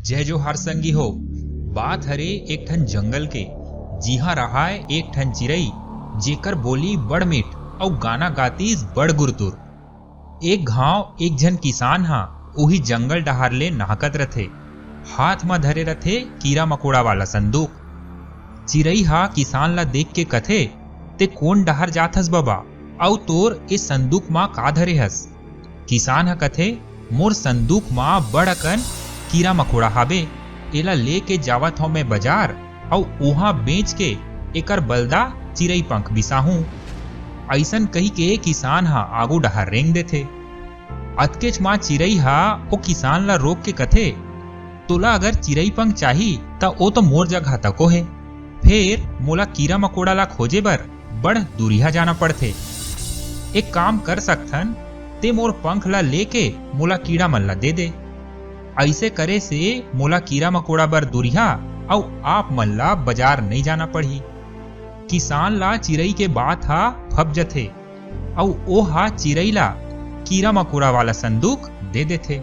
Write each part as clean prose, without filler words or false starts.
जय जोहार संगी हो। बात हरे एक ठन जंगल के, जिहा रहा है एक ठन चिरई जेकर बोली बड़ मीठ और गाना गातीस बड़ गुरतुर। एक घाव एक जन किसान हा उही जंगल डहार ले नाहकत रथे। हाथ में धरे रथे कीड़ा मकोड़ा वाला संदूक। चिरई हा किसान ला देख के कथे, ते कोन डहार जात हस बाबा, औ तोर इस संदूक मां का धरे हस। किसान हा कथे, मोर संदूक मां बड़ अकन कीड़ा मकोड़ा हाबे, एला लेके जावत हूं मैं बाजार और उहा बेच के एकर बलदा चिरई पंख बिसाहू। ऐसन कही के किसान हा आगू डहार रेंग देथे। अतकेच मां चिरई हा ओ किसान ला रोक के कथे, तोला अगर चिरई पंख चाही त ओ तो मोर जगह तको है, फिर मोला कीड़ा मकोड़ा ला खोजे बर बड़ दूरिया जाना पड़थे। एक काम कर सकथन, ते मोर पंख ला लेके मोला कीड़ा मन ला दे दे। ऐसे करे से मोला कीड़ा मकोड़ा बर दूरिया और आप मन ला बाजार नहीं जाना पड़ी। किसान ला चिरई के बात हा फप जथे और ओ हा चिरई ला कीड़ा मकोड़ा वाला संदूक दे देथे।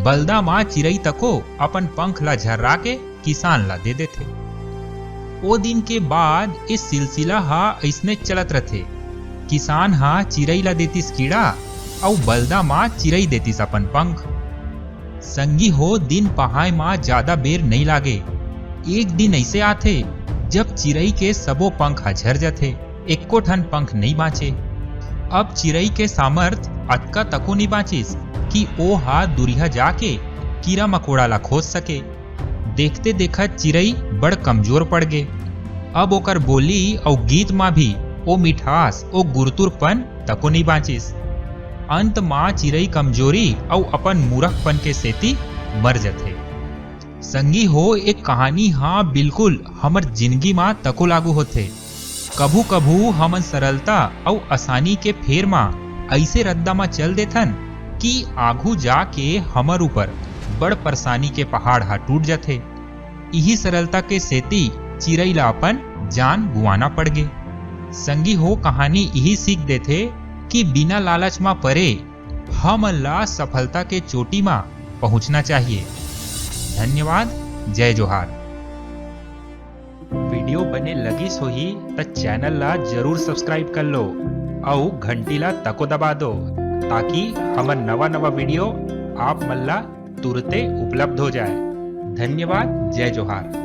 बलदा मां चिरई तको अपन पंख ला झर्रा के किसान ला दे देथे। ओ दिन के बाद इस सिलसिला हा ऐसने चलत रथे। किसान हा चिरई ला देतिस कीड़ा और बलदा मां चिरई देतिस अपन पंख। संगी हो, दिन पहाय मां ज्यादा बेर नहीं लागे। एक दिन ऐसे आथे जब चिरई के सबो पंख झर जाथे, एको ठन पंख नहीं बाँचे। अब चिरई के सामर्थ अतका तको नहीं बाँचिस कि ओ हा दूरिया जाके कीड़ा मकोड़ा ला खोज सके। देखते देखत चिरई बड़ कमजोर पड़ गे। अब ओकर बोली और गीत मां भी ओ मिठास ओ गुरतुरपन तको नहीं बाँचिस। अंत मां चिरई कमजोरी और अपन मूर्खपन के सेती मर जथे। संगी हो, एक कहानी हाँ बिल्कुल हमर जिंदगी मां तको लागू होथे। कभू कभू हमन सरलता और आसानी के फेर मां ऐसे रद्दा मां चल देथन कि आगू जाके हमर ऊपर बड़ परेशानी के पहाड़ हा टूट जाथे। यही सरलता के सेती चिरई ला अपन जान गुआना पड़ गे। संगी हो, कहानी यही सीख देथे कि बिना लालच मां परे हमन ला सफलता के चोटी मां पहुंचना चाहिए। धन्यवाद। जय जोहार। वीडियो बने लगिस होही त चैनल ला जरूर सब्सक्राइब कर लो और घंटी ला तको दबा दो, ताकि हमर नवा नवा वीडियो आप मन ला तुरते उपलब्ध हो जाए। धन्यवाद। जय जोहार।